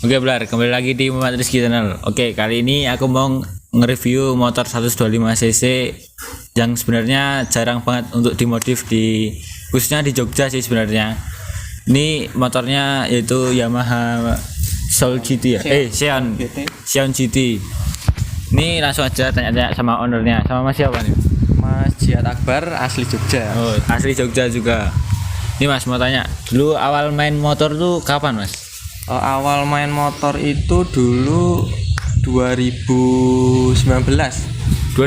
Oke Blar, kembali lagi di Muhammad Rizky Channel. Oke, kali ini aku mau nge-review motor 125cc yang sebenarnya jarang banget untuk dimodif khususnya di Jogja sih sebenarnya. Ini motornya yaitu Yamaha Soul GT ya? Sion GT. Ini langsung aja tanya-tanya sama ownernya. Sama Mas siapa nih? Mas Jihad Akbar, asli Jogja. Oh, asli Jogja juga. Ini Mas mau tanya, dulu awal main motor tuh kapan Mas? Awal main motor itu dulu 2019.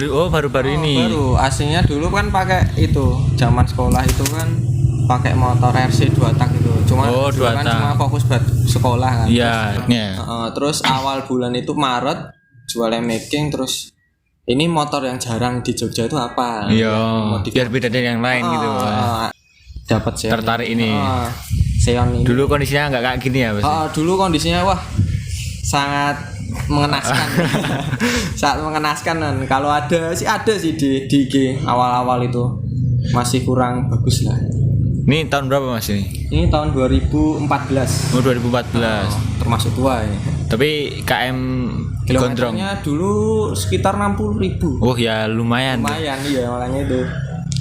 Oh, baru-baru ini. Baru, aslinya dulu kan pakai itu, zaman sekolah itu kan pakai motor RC 2 tak itu. Cuma kan cuma fokus buat sekolah kan. Iya, terus awal bulan itu Maret jualan making, terus ini motor yang jarang di Jogja itu apa? Iya, biar beda dari yang lain gitu. Dapat sih. Tertarik ini. Sion ini. Dulu kondisinya nggak kayak gini ya, Mas? Dulu kondisinya wah sangat mengenaskan. Sangat mengenaskan kan. Kalau ada sih di IG awal-awal itu masih kurang bagus lah. Ini tahun berapa Mas ini? Ini tahun 2014. Oh, 2014. Termasuk tua ya. Tapi KM gondrong. Kilometernya dulu sekitar 60.000. Oh ya lumayan. Lumayan iya makanya itu.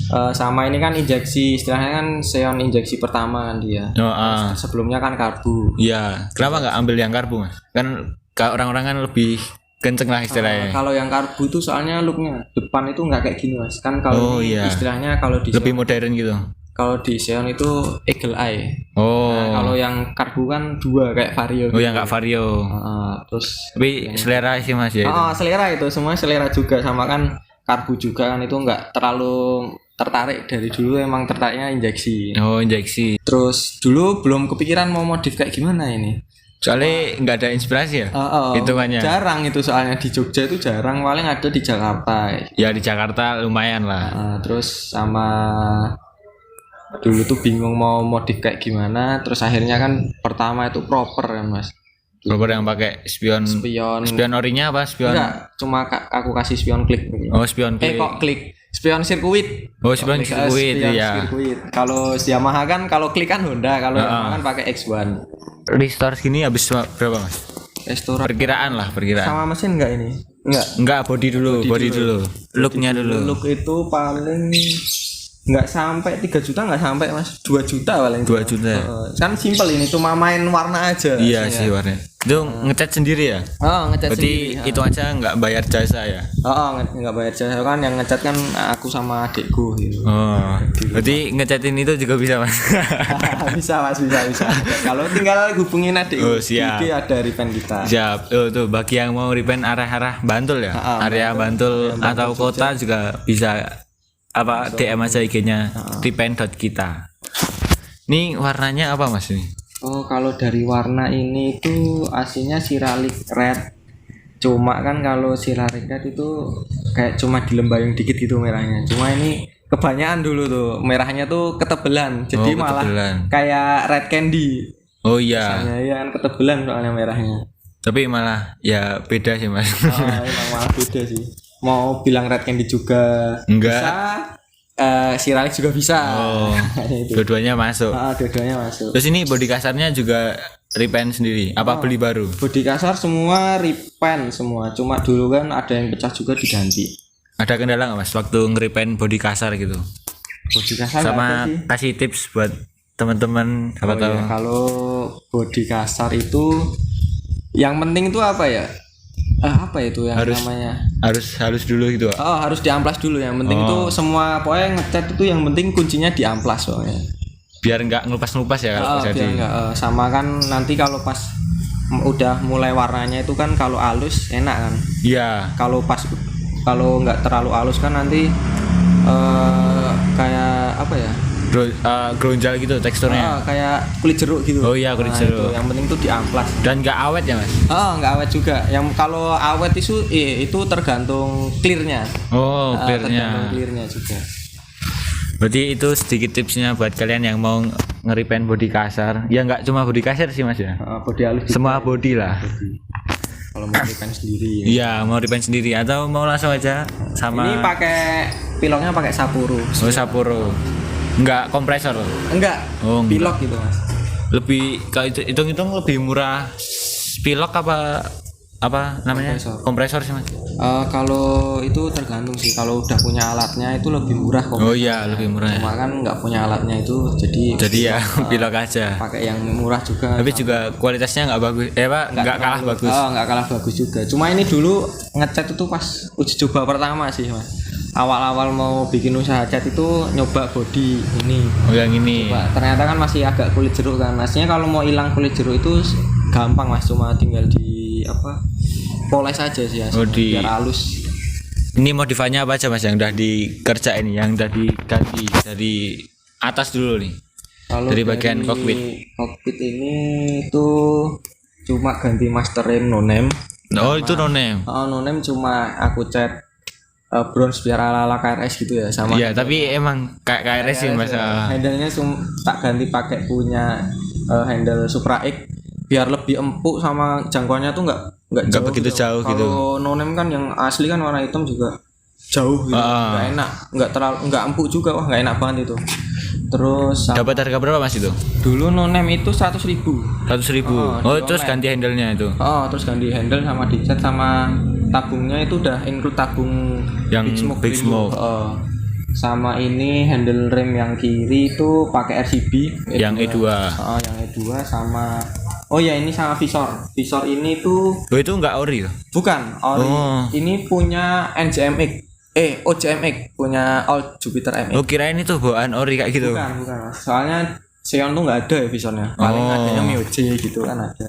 Sama ini kan injeksi, istilahnya kan Sion injeksi pertama kan dia. Sebelumnya kan karbu. Iya. Kenapa nggak ambil yang karbu Mas? Kan orang-orang kan lebih kenceng lah istilahnya. Kalau yang karbu itu soalnya looknya depan itu nggak kayak gini Mas. Kan kalau istilahnya kalau di lebih modern gitu. Kalau di Sion itu Eagle Eye. Kalau yang karbu kan dua kayak Vario. Oh gitu. Yang nggak Vario. Terus. Tapi selera sih Mas ya. Selera itu semua selera juga, sama kan karbu juga kan itu nggak terlalu tertarik dari dulu, emang tertariknya injeksi. Oh injeksi. Terus dulu belum kepikiran mau modif kayak gimana ini. Soalnya nggak ada inspirasi ya. Hitungannya. Jarang itu soalnya di Jogja itu jarang, paling ada di Jakarta. Ya di Jakarta lumayan lah. Terus sama dulu tuh bingung mau modif kayak gimana. Terus akhirnya kan pertama itu proper kan Mas. Proper yang pakai spion orinya apa spion? Enggak, cuma aku kasih spion klik. Oh spion klik. Kok klik? Spion sirkuit. Oh spion sirkuit ya. Kalau Yamaha kan kalau klik kan Honda, kalau Yamaha kan pakai X1. Restore segini habis berapa Mas? Restore perkiraan. Sama mesin enggak ini? Enggak, body dulu. Looknya dulu. Look itu paling nggak sampai 3 juta, nggak sampai Mas, 2 juta paling. 2 juta. Kan simple ini, cuma main warna aja. Iya sih warna. Itu ngecat sendiri ya? Ngecat sendiri. Berarti itu aja nggak bayar jasa ya? Nggak bayar jasa kan, yang ngecat kan aku sama adikku gitu. Berarti ngecatin itu juga bisa Mas? bisa Mas, bisa. Kalau tinggal hubungin adikku. Siap. Jadi ada repaint kita. Siap. Tuh bagi yang mau repaint arah-arah Bantul ya? Area Bantul atau kota juga bisa. DM aja IG-nya repaint.kita. Ini warnanya apa Mas ini? Kalau dari warna ini itu aslinya Ceramic Red. Cuma kan kalau Ceramic Red itu kayak cuma dilembarin dikit gitu merahnya. Cuma ini kebanyakan dulu tuh merahnya tuh ketebelan. Jadi malah kayak red candy. Oh iya. Misalnya ya kan ketebelan soalnya merahnya. Tapi malah ya beda sih Mas. Emang malah beda sih. Mau bilang red candy juga enggak bisa, Ceramic juga bisa. Dua-duanya masuk. Dua-duanya masuk. Terus ini bodi kasarnya juga repaint sendiri apa beli baru? Bodi kasar semua repaint semua, cuma dulu kan ada yang pecah juga diganti. Ada kendala nggak Mas waktu nge-repaint bodi kasar gitu? Bodi kasar sama kasih tips buat teman-teman apa tahu. Kalau bodi kasar itu yang penting itu apa ya? Apa itu yang Harus- namanya? Harus halus dulu gitu. Oh, harus diamplas dulu. Yang penting itu semua pokoknya ngecat itu yang penting kuncinya diamplas pokoknya. Biar nggak ngelupas-ngelupas ya kalau Biar jadi. enggak sama kan nanti kalau pas udah mulai warnanya itu kan kalau halus enak kan. Iya. Kalau nggak terlalu halus kan nanti kayak apa ya? Gronjal gitu teksturnya. Kayak kulit jeruk gitu. Oh iya, kulit jeruk. Itu, yang penting tuh diamplas. Dan nggak awet ya mas? Nggak awet juga. Yang kalau awet itu tergantung clearnya. Oh Tergantung clearnya. clearnya juga. Berarti itu sedikit tipsnya buat kalian yang mau ngeripen body kasar. Ya nggak cuma body kasar sih mas ya. Body halus. Semua body lah. Kalau mau repaint sendiri. Iya mau repaint sendiri atau mau langsung aja sama. Ini pakai piloknya pakai Sapuro. Oh Sapporo. Nggak kompresor. Enggak. Oh, enggak. Pilok gitu mas. Lebih kalau itu hitung-hitung lebih murah pilok apa namanya kompresor sih mas. Kalau itu tergantung sih. Kalau udah punya alatnya itu lebih murah kok. Oh iya lebih murah ya. Cuma kan nggak punya alatnya itu jadi Ya pilok aja. pakai yang murah juga. Tapi juga kualitasnya nggak bagus. Pak nggak kalah bagus. Nggak kalah bagus juga. Cuma ini dulu ngecat itu pas uji coba pertama sih mas. Awal-awal mau bikin usaha cat itu nyoba body ini. Oh yang ini. Ternyata kan masih agak kulit jeruk kan. Maksudnya kalau mau hilang kulit jeruk itu gampang mas, cuma tinggal di poles aja sih ya. Biar halus. Ini modifannya apa aja mas yang udah dikerjain, yang udah diganti dari atas dulu nih? Kalau dari bagian cockpit. Cockpit ini tuh cuma ganti master rem no name. Oh itu no name. No name cuma aku cat bronze biar ala-ala KRS gitu ya sama. Iya tapi emang kayak KRS sih mas. Handle-nya tak ganti pakai punya handle Supra X biar lebih empuk sama jangkauannya tuh nggak begitu jauh gitu. Kalau no name kan yang asli kan warna hitam juga jauh gitu. Nggak enak, nggak empuk juga, wah nggak enak banget itu. Terus dapat harga berapa mas itu? dulu no name itu 100.000. 100.000. Oh terus ganti handle-nya itu? Terus ganti handle sama dicat sama tabungnya itu udah include tabung yang Big Smoke. Sama ini handle rem yang kiri itu pakai RCB yang E2. Yang E2 sama ini sama visor ini tuh itu enggak ori ya? bukan ori. Ini punya NJMX OJMX punya All Jupiter MX. Kirain itu bawaan ori kayak gitu. Bukan mas. Soalnya Xeon tuh nggak ada ya visornya, paling adanya Mio J gitu kan ada.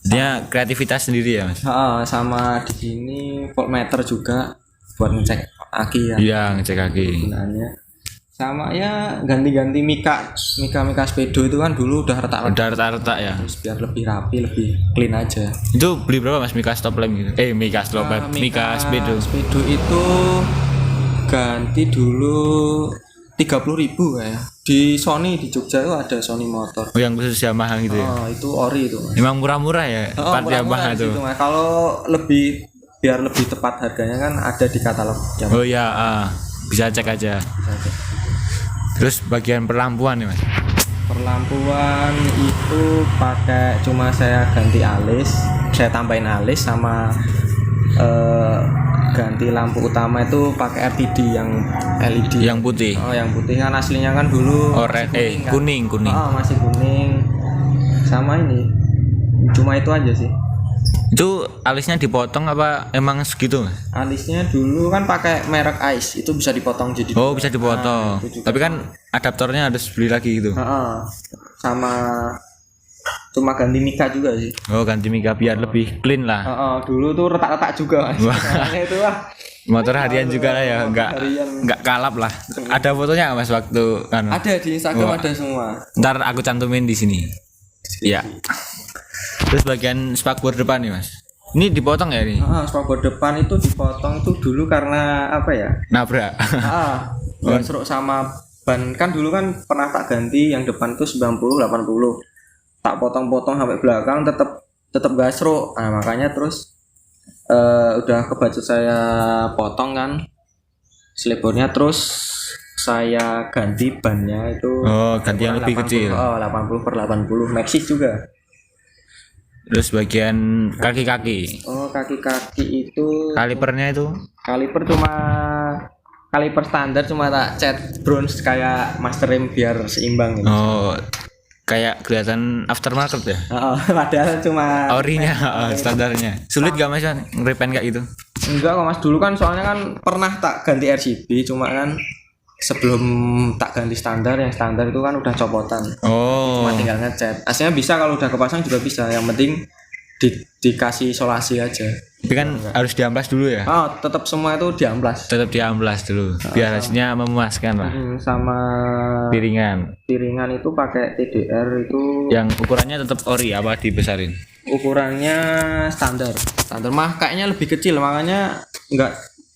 Dia kreativitas sendiri ya mas? Sama di sini voltmeter juga buat ngecek aki ya. Iya ngecek aki. Gunanya sama ya ganti-ganti mika speedo itu kan dulu udah retak ya. Terus biar lebih rapi, lebih clean aja. Itu beli berapa mas mika stop lamp gitu? Mika stop lamp, mika speedo. Speedo itu ganti dulu 30.000 ya. Di Sony di Jogja itu ada Sony motor. Oh yang khusus Yamaha gitu ya? Itu ori itu. Emang murah-murah ya part Yamaha tuh. Kalau biar lebih tepat harganya kan ada di katalog. Oh iya, bisa cek aja. Terus bagian perlampuan nih mas? Perlampuan itu pakai cuma saya ganti alis, saya tambahin alis sama ganti lampu utama itu pakai RTD yang LED. Yang putih. Yang putih kan aslinya kan dulu kuning. Masih kuning. Sama ini. Cuma itu aja sih. Itu alisnya dipotong apa emang segitu mas? Alisnya dulu kan pakai merek Ice, itu bisa dipotong jadi bisa dipotong. Tapi kan adaptornya harus beli lagi gitu. Sama cuma ganti mika juga sih. Ganti mika biar lebih clean lah. Dulu tuh retak-retak juga mas. Itu motor harian juga lah ya, nggak kalap lah. Ada fotonya mas waktu kan? Ada di Instagram ada semua. Ntar aku cantumin di sini. Iya. Terus bagian spakbor depan nih mas, ini dipotong ya nih? Spakbor depan itu dipotong itu dulu karena apa ya? Nabrak. Gasruk sama ban kan dulu kan pernah tak ganti yang depan tuh 90-80, tak potong-potong sampai belakang tetap gasruk. Makanya terus udah kebacut saya potong kan selebornya, terus saya ganti bannya itu. Ganti yang lebih kecil. 80/80 Maxxis juga. Terus bagian kaki-kaki. Kaki-kaki itu kalipernya itu? Kaliper kaliper standar cuma tak cat bronze kayak master rem biar seimbang gitu. kayak kelihatan aftermarket ya. Padahal cuma Orinya, standarnya. Sulit gak Mas nge-repaint kayak gitu? enggak kok Mas, dulu kan soalnya kan pernah tak ganti RGB, cuma kan sebelum tak ganti standar, yang standar itu kan udah copotan. Oh. Cuma tinggal ngecat. Aslinya bisa, kalau udah kepasang juga bisa. Yang penting dikasih isolasi aja. Tapi kan harus diamplas dulu ya. Oh, tetap semua itu diamplas. Tetap diamplas dulu biar hasilnya memuaskan lah. Sama Piringan piringan itu pakai TDR itu yang ukurannya tetap ori apa dibesarin? ukurannya standar mah kayaknya lebih kecil, makanya nggak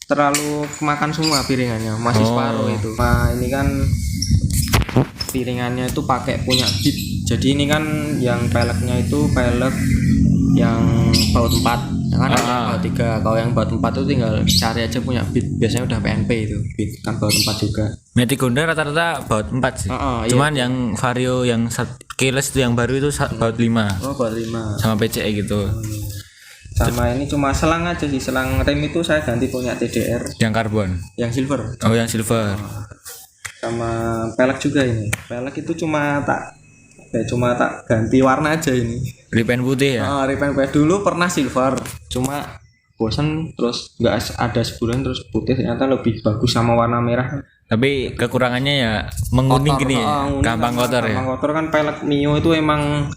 terlalu kemakan semua piringannya, masih separuh itu. Nah ini kan piringannya itu pakai punya bit, jadi ini kan yang peleknya itu pelek yang baut 4 kan ada baut 3. Kalau yang baut 4 itu tinggal cari aja punya bit, biasanya udah PNP itu bit kan baut 4 juga. Matic Honda rata-rata baut 4 sih. Cuman iya. yang Vario yang keyless itu yang baru itu baut 5. Oh baut 5 sama PCE gitu. Sama ini cuma selang aja sih, selang rem itu saya ganti punya TDR Yang karbon. yang silver. Oh yang silver. Sama pelek juga, ini pelek itu cuma tak ganti warna aja ini. Repaint putih ya. Repaint dulu pernah silver, cuma bosen terus nggak ada sebulan terus putih, ternyata lebih bagus sama warna merah. Tapi kekurangannya ya menguning Kotor, gini ya. Gampang kotor ya. Gampang kotor kan, pelek Mio itu emang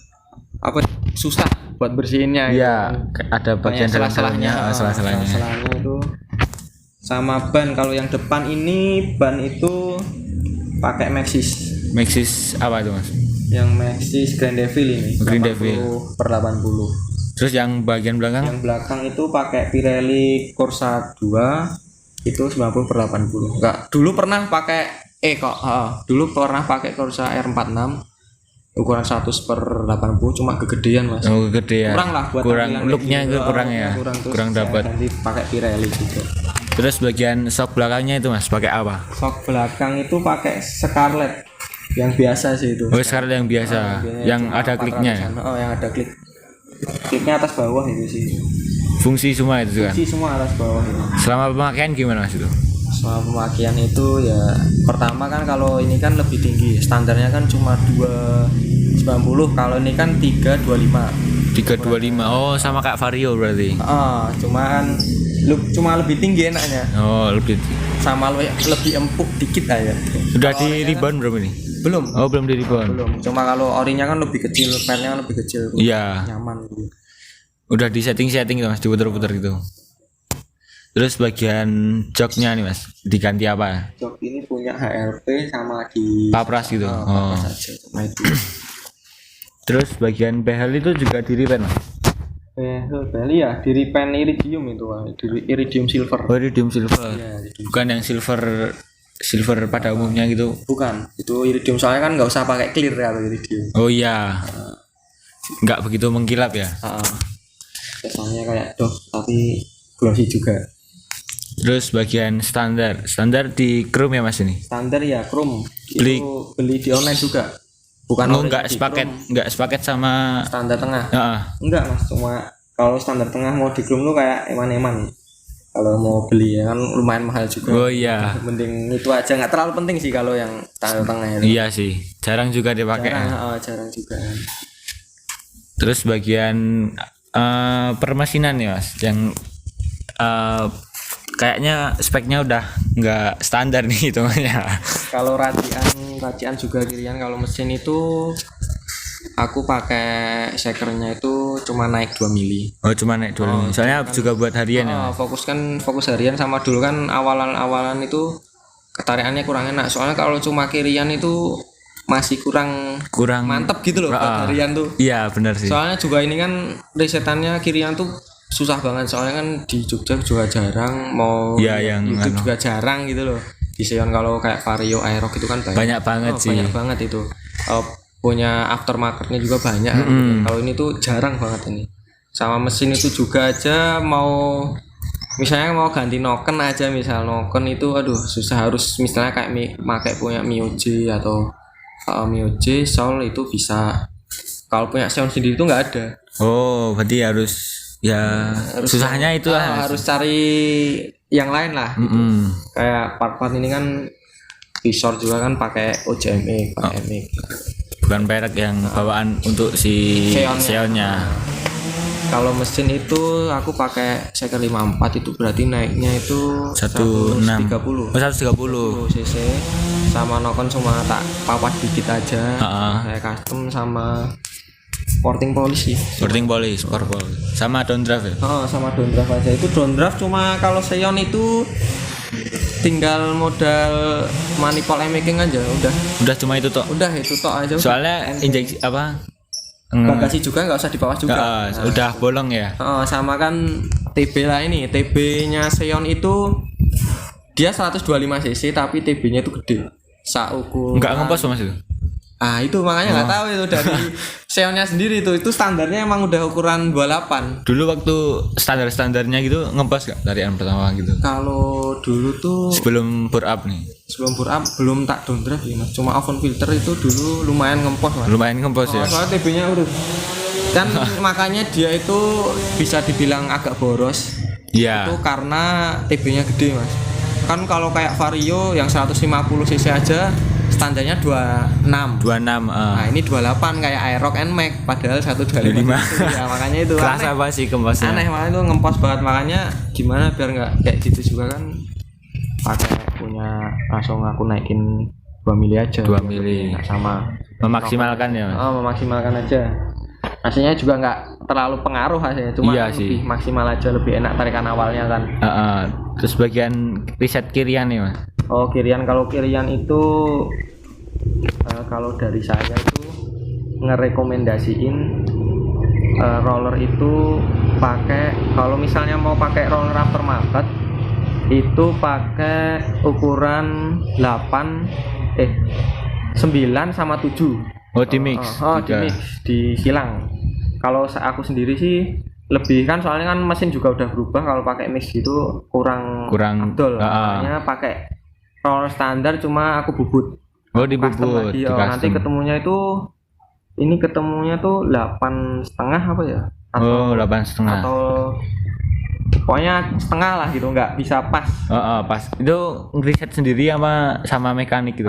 apa susah buat bersihinnya. Iya, ada bagian salah-salahnya salah-salahnya. Salah-salahnya itu. Sama ban, kalau yang depan ini ban itu pakai Maxxis. Maxxis apa itu Mas? Yang Maxxis Grand Devil ini. Grand Devil 80/80. Terus yang bagian belakang? Yang belakang itu pakai Pirelli Corsa 2 itu 90/80. Enggak, dulu pernah pakai dulu pernah pakai Corsa R46 ukuran 100/80, cuma kegedean Mas. Oh, kegedean. Kurang lah buat looknya itu kurang ya. Kurang dapat. Nanti pakai Pirelli juga. Terus bagian shock belakangnya itu Mas pakai apa? Shock belakang itu pakai Scarlett yang biasa sih itu. Oh, Scarlett yang biasa, yang ada kliknya. Yang ada klik. Kliknya atas bawah itu sih. Fungsi semua itu kan. Fungsi semua atas bawah itu. Selama pemakaian gimana Mas itu? Selama pemakaian itu ya, pertama kan kalau ini kan lebih tinggi, standarnya kan cuma 290, kalau ini kan 325. 325. Oh, sama kayak Vario berarti. Cuma lebih tinggi enaknya. Oh, lebih. Sama lebih empuk dikit aja. Udah di rebound berapa nih? Belum. Oh, belum di rebound. Belum. Cuma kalau orinya kan lebih kecil, pennya kan lebih kecil. Iya. Nyaman gitu. Udah di setting Mas, diputer-puter gitu. Terus bagian joknya nih Mas, diganti apa? Jok ini punya HRP sama di Papras gitu. Papras aja, cuma itu. Terus bagian behel itu juga di repaint Mas? Beli ya, di repaint iridium itu, iridium silver. Oh, iridium silver. Ya, iridium. Bukan yang silver pada umumnya gitu. Bukan, itu iridium, soalnya kan nggak usah pakai clear ya iridium. Oh iya. Nggak begitu mengkilap ya. Kesannya kayak tapi glossy juga. Terus bagian standar di chrome ya Mas ini? Standar ya chrome. Beli di online juga. Bukan nggak sepaket sama standar tengah. Enggak Mas, cuma kalau standar tengah mau di chrome tuh kayak eman-eman. Kalau mau beli ya kan lumayan mahal juga. Oh iya. Mending itu aja, nggak terlalu penting sih kalau yang standar tengah itu. Iya sih, jarang juga dipakai. Jarang juga. Terus bagian permesinan nih Mas, yang kayaknya speknya udah nggak standar nih hitungannya. Kalau racian juga kirian. Kalau mesin itu aku pakai shakernya itu cuma naik 2 mili. Oh, cuma naik 2 mili. Soalnya kan, juga buat harian ya. Fokus harian, sama dulu kan awalan itu ketarikannya kurang enak. Soalnya kalau cuma kirian itu masih kurang mantep gitu loh buat harian tuh. Iya, benar sih. Soalnya juga ini kan resetannya kirian tuh susah banget, soalnya kan di Jogja juga jarang, mau yang YouTube juga jarang gitu loh. Di Seon kalau kayak Vario, Aerox itu kan banyak banget sih. Banyak banget itu. Punya aftermarketnya juga banyak. Kalau ini tuh jarang banget ini. Sama mesin itu juga aja, misalnya mau ganti noken aja, misal noken itu aduh susah, harus misalnya kayak pakai punya Mio J atau Mio J Soul itu bisa. Kalau punya Seon sendiri itu nggak ada. Oh, berarti harus susahnya itu harus cari yang lain lah gitu. Kayak part-part ini kan visor juga kan pakai OJME, pakai MX. bukan perek yang bawaan untuk si Xeonnya. Kalau mesin itu aku pakai Shaker 54, itu berarti naiknya itu 130. 130 cc. Sama Nokon cuma tak papat dikit aja. Saya custom sama porting polish sih. Porting polish, sama downdraft ya. Sama downdraft aja. Itu downdraft cuma kalau Xeon itu tinggal modal manifold making aja Udah cuma itu toh. Udah itu toh aja. Soalnya injeksi apa? Bagasi juga nggak usah di bawah juga. Udah bolong ya. Sama kan TB lah ini. TB-nya Xeon itu dia 125 cc tapi TB-nya itu gede. Saukuran. Enggak ngempos Mas itu. Itu makanya nggak tahu itu dari Xeonnya sendiri itu standarnya emang udah ukuran 28. Dulu waktu standarnya gitu ngempos gak tarian pertama gitu? Kalau dulu tuh sebelum bore up nih. Sebelum bore up belum tak downdraft ya Mas. Cuma oven filter itu dulu lumayan ngempos Mas. Lumayan ngempos ya. Soalnya TB-nya urut. Kan makanya dia itu bisa dibilang agak boros. Iya. Itu karena TB-nya gede Mas. Kan kalau kayak Vario yang 150 cc aja standarnya 26. Nah, ini 28 kayak Aerox NMAX padahal 125. Ya, makanya itu kerasa apa sih kempasnya? Aneh, makanya itu ngempos banget. Makanya gimana biar nggak kayak gitu juga kan pakai punya langsung aku naikin 2 mili aja. 2 mili. Sama memaksimalkan ya. Memaksimalkan aja. Hasilnya juga nggak terlalu pengaruh hasilnya, cuma lebih maksimal aja, lebih enak tarikan awalnya kan. Terus bagian reset kirian nih Mas. Kirian, kalau kirian itu kalau dari saya itu ngerekomendasiin roller itu pakai, kalau misalnya mau pakai roller aftermarket itu pakai ukuran 9 sama 7. Di mix. Di mix, di silang. Kalau aku sendiri sih lebih kan, soalnya kan mesin juga udah berubah, kalau pakai mix itu kurang afdol. Makanya pakai roller standar, cuma aku bubut. Dibubut. Nanti ketemunya tuh 8,5 apa ya? 8,5. Atau pokoknya setengah lah gitu, nggak bisa pas. Pas. Itu ngeriset sendiri sama mekanik gitu.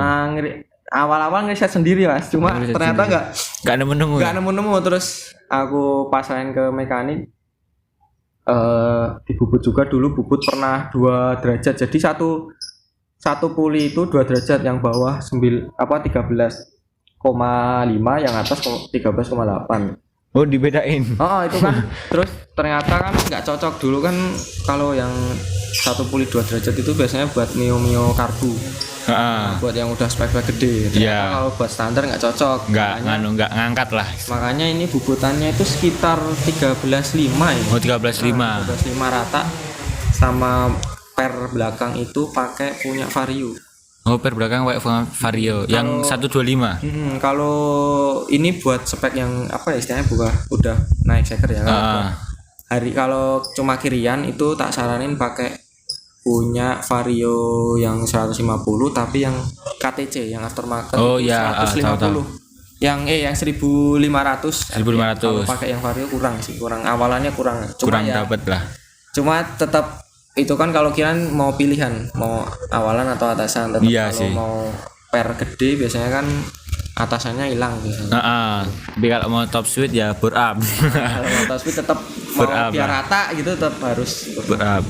Awal-awal ngeriset sendiri Mas, cuma ternyata nggak nemu. Terus aku pasain ke mekanik, dibubut juga. Dulu bubut pernah 2 derajat, jadi satu puli itu 2 derajat, yang bawah 13,5, yang atas 13,8. Dibedain. Itu kan. Terus ternyata kan nggak cocok. Dulu kan kalau yang 1 puli 2 derajat itu biasanya buat Mio karbu. Buat yang udah spek gede. Kalau buat standar nggak cocok. Nggak ngangkat lah. Makanya ini bubutannya itu sekitar 13,5 ya. 13,5 rata. Sama per belakang itu pakai punya Vario. Per belakang pakai Vario yang 125. Kalau ini buat spek yang apa ya istilahnya, udah naik Shaker ya. Kalau cuma kirian itu tak saranin pakai punya Vario yang 150 tapi yang KTC, yang aftermarket 150. Yang 1500. Kalau pakai yang Vario kurang awalannya kurang dapat lah. Cuma tetap itu kan kalau kirain mau pilihan, mau awalan atau atasan. Tetap kalau mau per gede biasanya kan atasannya hilang biasanya. Tapi kalau mau top speed ya bore up. Kalau mau top speed tetap mau biar rata gitu, tetap harus bore up.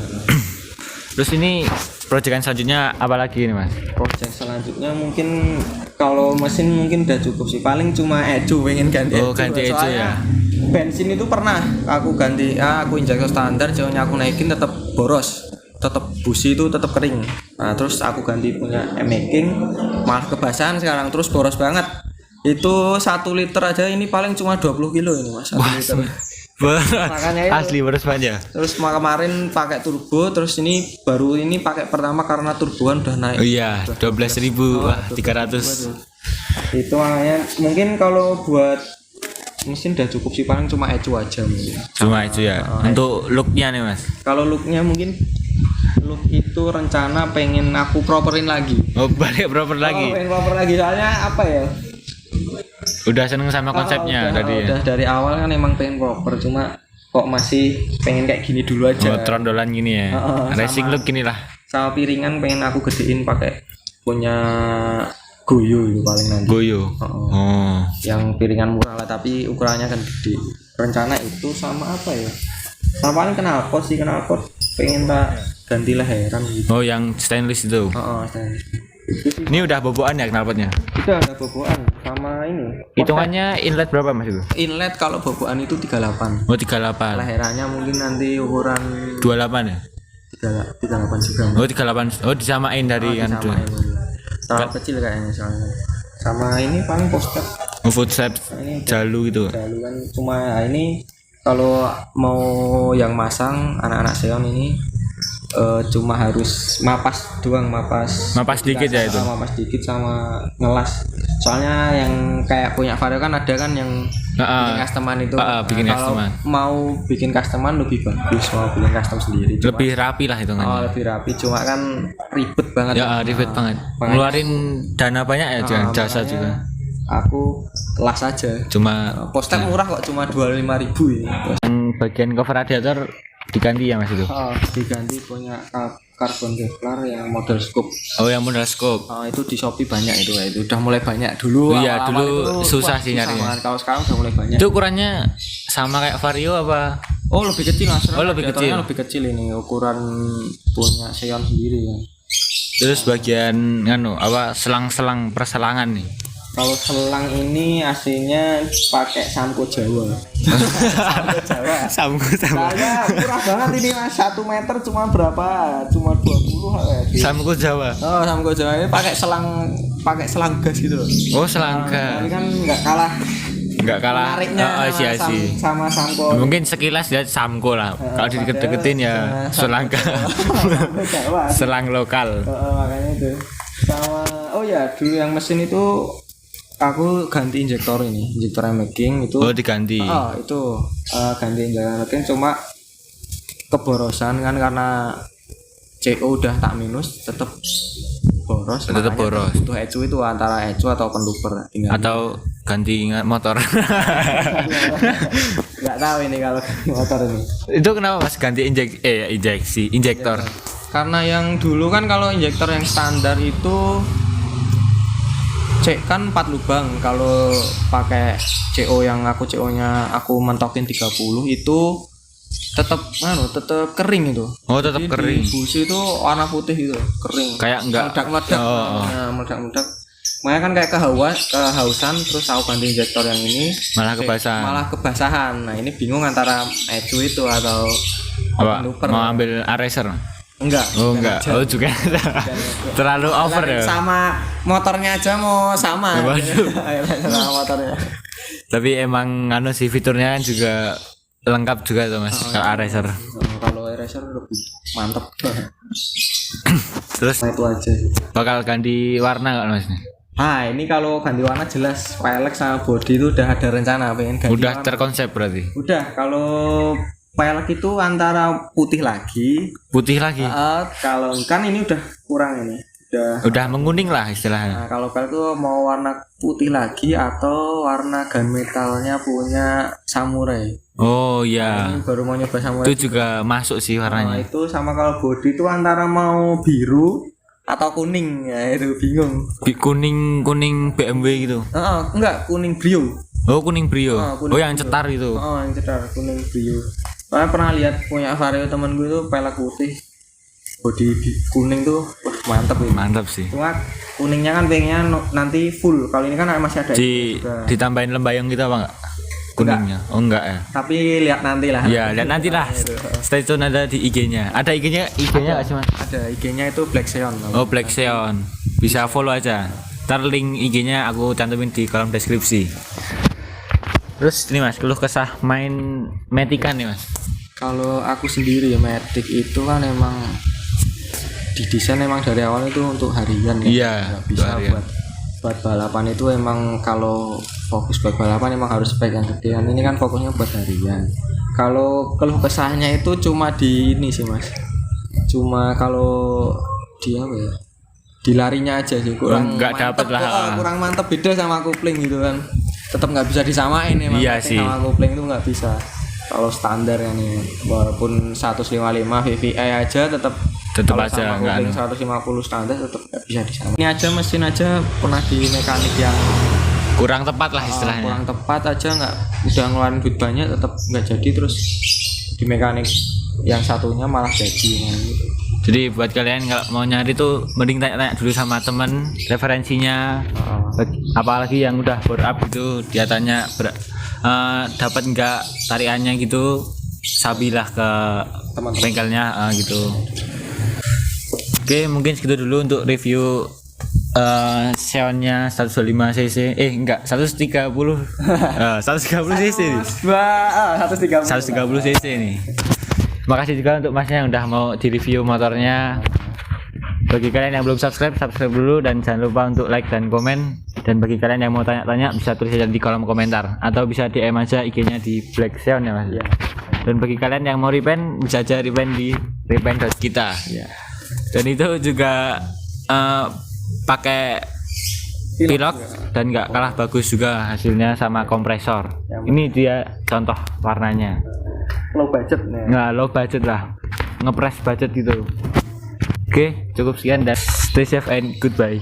Terus ini proyekan selanjutnya apa lagi nih Mas? Project selanjutnya mungkin kalau mesin mungkin udah cukup sih, paling cuma ecu, pengen ganti ecu. Ganti ecu ya. Bensin itu pernah aku ganti, aku injektor standar, jauhnya aku naikin tetap boros, tetap busi itu tetap kering. Nah terus aku ganti punya making, malah kebasahan sekarang, terus boros banget. Itu 1 liter aja ini paling cuma 20 kilo ini Mas, 1 liter. Makanya asli boros banget. Terus kemarin pakai turbo, terus ini baru ini pakai pertama karena turboan udah naik. 12.300. Itu makanya mungkin kalau buat mesin udah cukup sih, paling cuma ecu aja mungkin. Cuma ecu ya. Untuk looknya nih Mas. Kalau looknya mungkin itu rencana pengen aku properin lagi. Balik proper lagi. Pengen proper lagi, soalnya apa ya? Udah seneng sama konsepnya udah dari awal kan emang pengen proper, cuma kok masih pengen kayak gini dulu aja. Trondolan gini ya. Racing look gini lah. Sama piringan pengen aku gedein pakai punya Goyo itu paling nanti. Goyo. Oh. Oh. Yang piringan murah lah tapi ukurannya kan gede. Rencana itu sama apa ya? Sama paling knalpot pengen tak ganti leheran gitu. Oh, yang stainless itu. Stainless. Ini udah boboan ya knalpotnya? Udah ada boboan sama ini. Hitungannya inlet berapa Mas itu? Inlet kalau boboan itu 38. Oh, 38. Leherannya mungkin nanti ukuran 28 ya? 38 juga. Oh, 38. Oh, disamain dari kan itu. Terlalu kecil kayaknya soalnya. Sama ini paling poster. Oh, footstep Ini jalu gitu. Lalu kan cuma ini kalau mau yang masang anak-anak Xeon ini cuma harus mapas doang, mapas Dikit ya itu. mapas dikit sama ngelas. Soalnya yang kayak punya Vario kan ada kan yang bikin customan itu. Bikin kalau customan. mau bikin customan lebih bagus, mau bikin custom sendiri. Cuma, Lebih rapi lah hitungannya. lebih rapi, cuma kan ribet banget. Ya, ribet banget. Ngeluarin dana banyak ya jangan jasa makanya juga. Aku las aja. Cuma Poster murah kok, cuma 25.000 ini. yang bagian cover radiator diganti ya Mas itu. Diganti punya karbon Kevlar yang model scoop. Oh, yang model scope. Itu di Shopee banyak itu ya. Itu udah mulai banyak dulu. Iya, awal-awal dulu itu, susah sih nyarinya. banget. Kalau sekarang udah mulai banyak. Itu ukurannya sama kayak Vario apa? Oh, lebih kecil Mas. Oh, lebih kecil. Lebih kecil ini ukuran punya Xeon sendiri ya. Terus bagian selang-selang perselangan nih. Kalau selang ini aslinya pakai Samco Jawa. Samco Jawa. Samco Jawa. Saya murah banget ini Mas. 1 meter cuma berapa? Cuma 20 ya. Samco Jawa. Oh, Samco Jawa ini pakai selang gas gitu loh. Oh, selang gas. Ini kan enggak kalah menariknya sama Samco. Mungkin sekilas dia Samco lah. Kalau dideket-deketin ya selang gas. Selang lokal. Makanya itu. Sama dulu yang mesin itu aku ganti injektor making itu. Oh, diganti. Itu ganti injektor making cuma keborosan kan karena CO udah tak minus tetap boros. Butuh ECU itu antara ECU atau conductor atau ganti motor. Nggak tahu ini kalau motor ini. Itu kenapa Mas ganti injektor? Karena yang dulu kan kalau injektor yang standar itu kan 4 lubang. Kalau pakai CO yang CO-nya aku mentokin 30 itu tetap kering itu. Oh, tetap jadi kering. Di busi itu warna putih gitu, kering. Kayak enggak meledak-meledak. Meledak-meledak. Makanya kan kayak kehausan terus aku ganti injektor yang ini malah kebasahan. Nah, ini bingung antara ECU itu atau mau ambil eraser. Enggak. Oh, juga. Terlalu over ya. Sama motornya aja mau sama. Sama motornya. Tapi emang sih fiturnya kan juga lengkap juga tuh Mas. Kalau eraser. Kalau eraser lebih mantep. Terus itu aja sih. Bakal ganti warna enggak Mas nih? Ini kalau ganti warna jelas pelek sama body itu udah ada rencana pengen ganti. Udah warna. Terkonsep berarti. Udah, kalau pelek itu antara putih lagi. Kalau kan ini udah kurang ini. Udah menguning lah istilahnya. Nah, kalau pelek itu mau warna putih lagi atau warna gunmetalnya punya Samurai. Oh iya. Ini baru mau nyoba Samurai. Itu juga masuk sih warnanya. Itu sama kalau body itu antara mau biru atau kuning ya, itu bingung. Kuning BMW gitu. Enggak, kuning Brio. Oh, kuning Brio. Yang cetar itu. Yang cetar kuning Brio. Saya pernah lihat punya Vario temen gue itu pelek putih, body kuning tuh mantep ini. Mantap sih. Cuma kuningnya kan pengennya nanti full. Kalau ini kan masih ada ditambahin lembayung gitu apa enggak? Kuningnya. Enggak ya. Tapi lihat nanti lah. Iya, lihat nanti lah. Stay tune ada di IG-nya. Ada IG-nya enggak sih Mas? Ada IG-nya itu Black Xeon. Oh, Black Xeon. Bisa follow aja. Ntar link IG-nya aku cantumin di kolom deskripsi. Terus ini Mas, keluh kesah main Matic nih Mas. Kalau aku sendiri ya Matic itu kan emang didesain emang dari awal itu untuk harian ya. Iya, bisa buat balapan itu emang kalau fokus buat balapan emang harus spek yang gedean. Ini kan fokusnya buat harian. Kalau keluh kesahnya itu cuma di ini sih Mas. Cuma kalau dia di larinya aja sih kurang nggak dapet lah. Kurang mantep, beda sama kopling gitu kan. Tetap nggak bisa disamain emang. Iya sih. Sama kopling itu nggak bisa. Kalau standar ya nih, walaupun 155 VVI aja tetap Tetep Kalau aja sama nggak kupling 150 standar tetap nggak bisa disama. Ini aja mesin aja pernah di mekanik yang kurang tepat lah istilahnya. kurang tepat aja, nggak udah ngeluarin duit banyak tetap nggak jadi, terus di mekanik yang satunya malah jadi. Nah, gitu. Jadi buat kalian kalau mau nyari tuh mending tanya-tanya dulu sama temen referensinya. Apalagi yang udah bore up gitu, dia tanya dapat nggak tariannya gitu, sabilah ke Teman-teman. bengkelnya gitu. Oke, mungkin segitu dulu untuk review Xeonnya 125 cc. Enggak, 130. 130 cc nih. 130 cc nih. Terima kasih juga untuk masnya yang udah mau di review motornya. Bagi kalian yang belum subscribe dulu, dan jangan lupa untuk like dan komen. Dan bagi kalian yang mau tanya-tanya bisa tulis aja di kolom komentar atau bisa DM aja IG-nya di Black Xeon ya Mas. Dan bagi kalian yang mau repaint bisa aja repaint di repaint.kita. Dan itu juga pakai pilok dan nggak kalah bagus juga hasilnya sama kompresor. Ini dia contoh warnanya. Low budget nih. Nggak low budget lah, ngepres budget gitu. Oke, cukup sekian dan stay safe and goodbye.